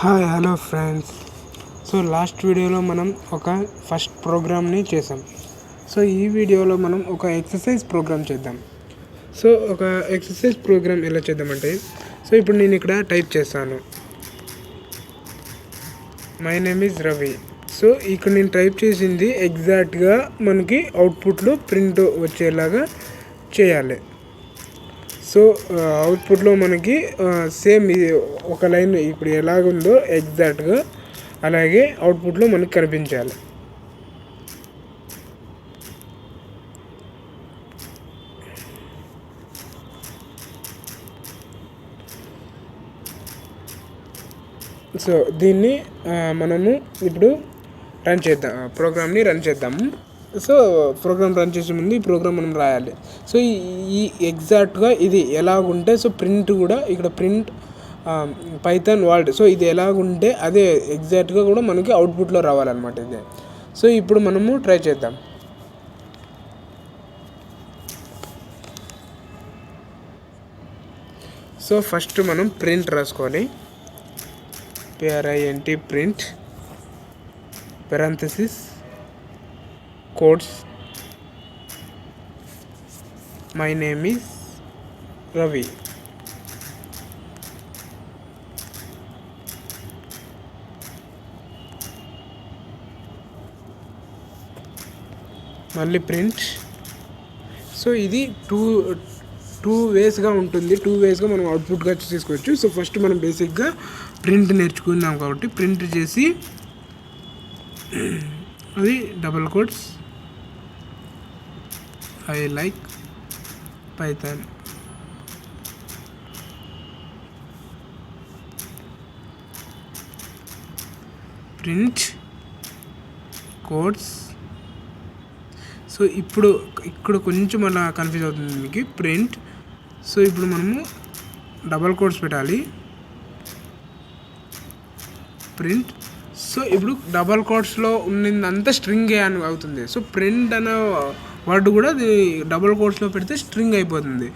Hello friends. So last వీడియోలో మనం ఒక ఫస్ట్ ప్రోగ్రామ్ని చేసాం. సో ఈ వీడియోలో మనం ఒక ఎక్సర్సైజ్ ప్రోగ్రామ్ చేద్దాం. సో ఒక ఎక్సర్సైజ్ ప్రోగ్రామ్ ఎలా చేద్దామంటే, సో ఇప్పుడు నేను ఇక్కడ టైప్ చేస్తాను, my name is Ravi. So ఇక్కడ నేను టైప్ చేసింది ఎగ్జాక్ట్గా మనకి అవుట్పుట్లో ప్రింట్ వచ్చేలాగా చేయాలి. సో అవుట్పుట్లో మనకి సేమ్ ఇది ఒక లైన్ ఇప్పుడు ఎలాగుందో ఎగ్జాక్ట్గా అలాగే అవుట్పుట్లో మనకి కనిపించాలి. సో దీన్ని మనము ఇప్పుడు రన్ చేద్దాం, ప్రోగ్రామ్ని రన్ చేద్దాము. సో ప్రోగ్రామ్ రన్ చేసే ముందు ఈ ప్రోగ్రామ్ మనం రాయాలి. సో ఈ ఎగ్జాక్ట్గా ఇది ఎలాగుంటే, సో ప్రింట్ కూడా ఇక్కడ ప్రింట్ పైథాన్ వర్డ్, సో ఇది ఎలాగుంటే అదే ఎగ్జాక్ట్గా కూడా మనకి అవుట్పుట్లో రావాలన్నమాట ఇది. సో ఇప్పుడు మనము ట్రై చేద్దాం. సో ఫస్ట్ మనం ప్రింట్ రాసుకోవాలి. PRINT print parenthesis codes my name is Ravi. మళ్ళీ ప్రింట్. సో ఇది టూ వేస్గా ఉంటుంది. టూ వేస్గా మనం అవుట్పుట్గా తీసుకోవచ్చు. సో ఫస్ట్ మనం బేసిక్గా ప్రింట్ నేర్చుకున్నాం కాబట్టి ప్రింట్ చేసి అది double quotes I like Python. Print codes. So ఇప్పుడు ఇక్కడ కొంచెం అలా కన్ఫ్యూజ్ అవుతుంది మీకు ప్రింట్. సో ఇప్పుడు మనము డబల్ కోడ్స్ పెట్టాలి, ప్రింట్. సో ఇప్పుడు డబల్ కోడ్స్లో ఉన్నదంతా స్ట్రింగ్ అని అవుతుంది. సో ప్రింట్ అనే వర్డ్ కూడా డబల్ కోడ్స్లో పెడితే స్ట్రింగ్ అయిపోతుంది.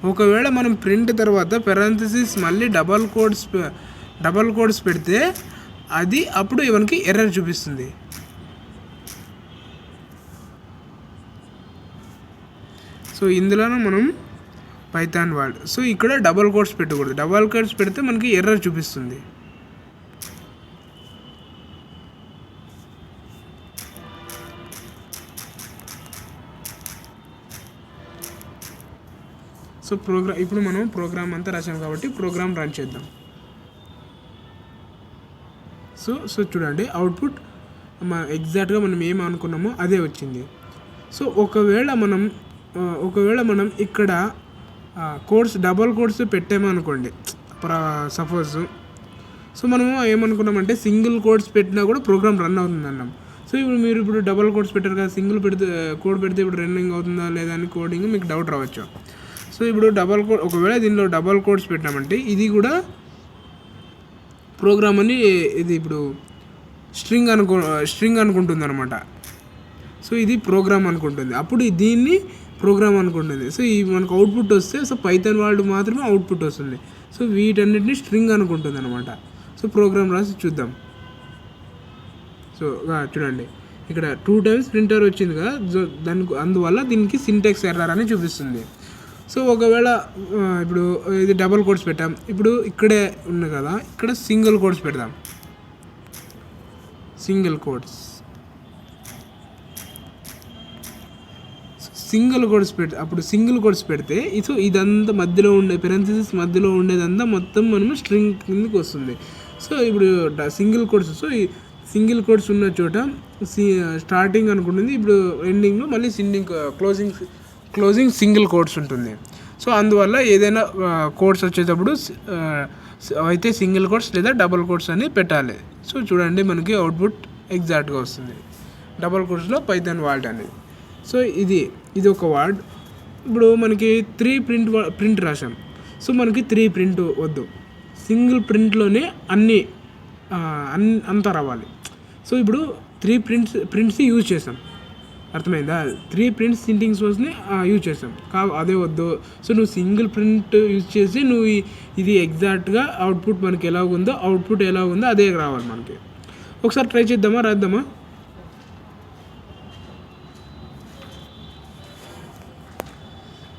ఒకవేళ మనం ప్రింట్ తర్వాత పెరాంథసిస్ మళ్ళీ డబల్ కోడ్స్ పెడితే అది అప్పుడు మనకి ఎర్రర్ చూపిస్తుంది. సో ఇందులోనే మనం పైథాన్ వర్డ్. సో ఇక్కడ డబల్ కోడ్స్ పెట్టకూడదు. డబల్ కోడ్స్ పెడితే మనకి ఎర్రర్ చూపిస్తుంది. సో ఇప్పుడు మనం ప్రోగ్రామ్ అంతా రాసాం కాబట్టి ప్రోగ్రామ్ రన్ చేద్దాం. సో చూడండి అవుట్పుట్ ఎగ్జాక్ట్గా మనం ఏం అనుకున్నామో అదే వచ్చింది. సో ఒకవేళ మనం ఇక్కడ కోడ్స్ డబల్ కోడ్స్ పెట్టామనుకోండి సపోజ్. సో మనము ఏమనుకున్నామంటే సింగిల్ కోడ్స్ పెట్టినా కూడా ప్రోగ్రామ్ రన్ అవుతుంది అన్నాం. సో ఇప్పుడు డబల్ కోడ్స్ పెట్టారు కదా, సింగిల్ కోడ్ పెడితే ఇప్పుడు రన్నింగ్ అవుతుందా లేదా అని కోడింగ్ మీకు డౌట్ రావచ్చు. సో ఇప్పుడు ఒకవేళ దీనిలో డబల్ కోడ్స్ పెట్టామంటే ఇది కూడా ప్రోగ్రామ్ అని ఇది ఇప్పుడు స్ట్రింగ్ అనుకుంటుంది అనమాట. సో ఇది ప్రోగ్రామ్ అనుకుంటుంది, అప్పుడు దీన్ని ప్రోగ్రామ్ అనుకుంటుంది. సో మనకు అవుట్పుట్ వస్తే సో పైథాన్ వర్డ్ మాత్రమే అవుట్పుట్ వస్తుంది. సో వీటన్నిటిని స్ట్రింగ్ అనుకుంటుంది అనమాట. సో ప్రోగ్రామ్ రాసి చూద్దాం. సో చూడండి ఇక్కడ 2 times ప్రింటర్ వచ్చింది కదా, అందువల్ల దీనికి సింటాక్స్ ఎర్రర్ అని చూపిస్తుంది. సో ఒకవేళ ఇప్పుడు ఇది డబల్ కోడ్స్ పెట్టాం, ఇప్పుడు ఇక్కడే ఉంది కదా, ఇక్కడ సింగిల్ కోడ్స్ పెడదాం. సింగిల్ కోడ్స్ పెడితే సో ఇదంతా మధ్యలో ఉండే పెరాంథసిస్ మధ్యలో ఉండేదంతా మొత్తం మనము స్ట్రింగ్ కిందకి వస్తుంది. సో ఇప్పుడు సింగిల్ కోడ్స్. సో ఈ సింగిల్ కోడ్స్ ఉన్న చోట స్టార్టింగ్ అనుకుంటుంది, ఇప్పుడు ఎండింగ్లో మళ్ళీ క్లోజింగ్ సింగిల్ కోడ్స్ ఉంటుంది. సో అందువల్ల ఏదైనా కోడ్స్ వచ్చేటప్పుడు అయితే సింగిల్ కోడ్స్ లేదా డబల్ కోడ్స్ అని పెట్టాలి. సో చూడండి మనకి అవుట్పుట్ ఎగ్జాక్ట్గా వస్తుంది డబల్ కోడ్స్లో పైథాన్ వర్డ్ అనేది. సో ఇది ఒక వర్డ్. ఇప్పుడు మనకి 3 ప్రింట్ రాసాం. సో మనకి 3 ప్రింట్ వద్దు, సింగిల్ ప్రింట్లోనే అంతా రావాలి. సో ఇప్పుడు 3 ప్రింట్స్ యూజ్ చేసాం. అర్థమైందా? 3 ప్రింట్ ప్రింటింగ్ సోర్స్ని యూజ్ చేస్తాం. అదే వద్దు, సో నువ్వు సింగిల్ ప్రింట్ యూజ్ చేసి నువ్వు ఇది ఎగ్జాక్ట్గా అవుట్పుట్ మనకి ఎలా ఉందో అదే రావాలి మనకి. ఒకసారి ట్రై చేద్దామా, రాద్దామా?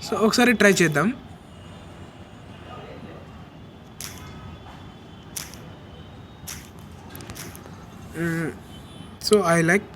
సో ఒకసారి ట్రై చేద్దాం. సో ఐ లైక్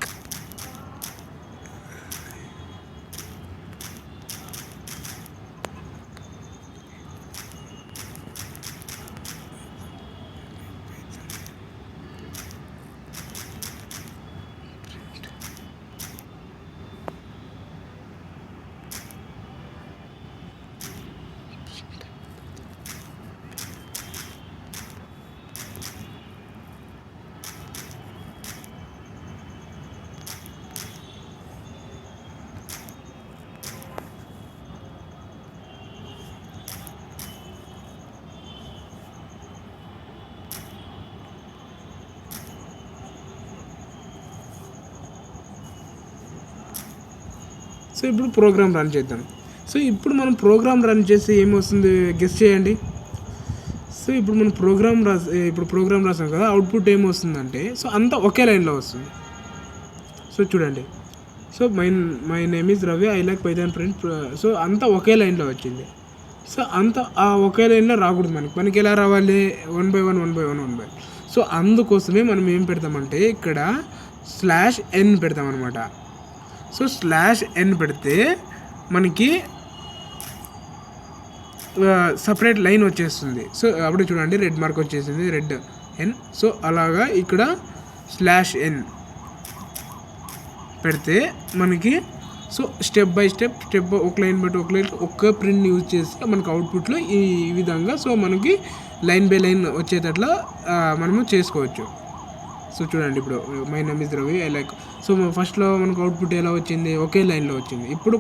సో ఇప్పుడు ప్రోగ్రామ్ రన్ చేద్దాం. సో ఇప్పుడు మనం ప్రోగ్రామ్ రన్ చేసి ఏమొస్తుంది గెస్ చేయండి. సో ఇప్పుడు మనం ప్రోగ్రామ్ రాసాం కదా, అవుట్పుట్ ఏమొస్తుందంటే సో అంతా ఒకే లైన్లో వస్తుంది. సో చూడండి, so my name is Ravi, I like Python print. So అంతా ఒకే లైన్లో వచ్చింది. సో అంతా ఆ ఒకే లైన్లో రాకూడదు, మనకి ఎలా రావాలి, 1 by 1. సో అందుకోసమే మనం ఏం పెడతామంటే ఇక్కడ /n పెడతాం అనమాట. సో /n పెడితే మనకి సపరేట్ లైన్ వచ్చేస్తుంది. సో అప్పుడు చూడండి రెడ్ మార్క్ వచ్చేసింది, రెడ్ n. సో అలాగా ఇక్కడ /n పెడితే మనకి సో స్టెప్ బై స్టెప్ ఒక లైన్ బట్టి ఒక్క ప్రింట్ యూజ్ చేసి మనకు అవుట్పుట్లో ఈ విధంగా సో మనకి లైన్ బై లైన్ వచ్చేటట్లా మనము చేసుకోవచ్చు. సో చూడండి, ఇప్పుడు my name is Ravi, I like. So ఫస్ట్లో మనకు అవుట్పుట్ ఎలా వచ్చింది, ఒకే లైన్లో వచ్చింది. ఇప్పుడు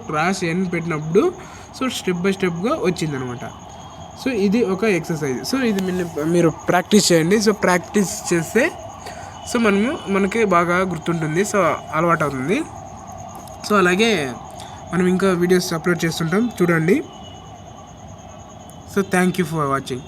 /n పెట్టినప్పుడు సో స్టెప్ బై స్టెప్గా వచ్చింది అనమాట. సో ఇది ఒక ఎక్సర్సైజ్. సో ఇది మీరు ప్రాక్టీస్ చేయండి. సో ప్రాక్టీస్ చేస్తే సో మనకి బాగా గుర్తుంటుంది, సో అలవాటు అవుతుంది. సో అలాగే మనం ఇంకా వీడియోస్ అప్లోడ్ చేస్తుంటాం, చూడండి. So thank you for watching.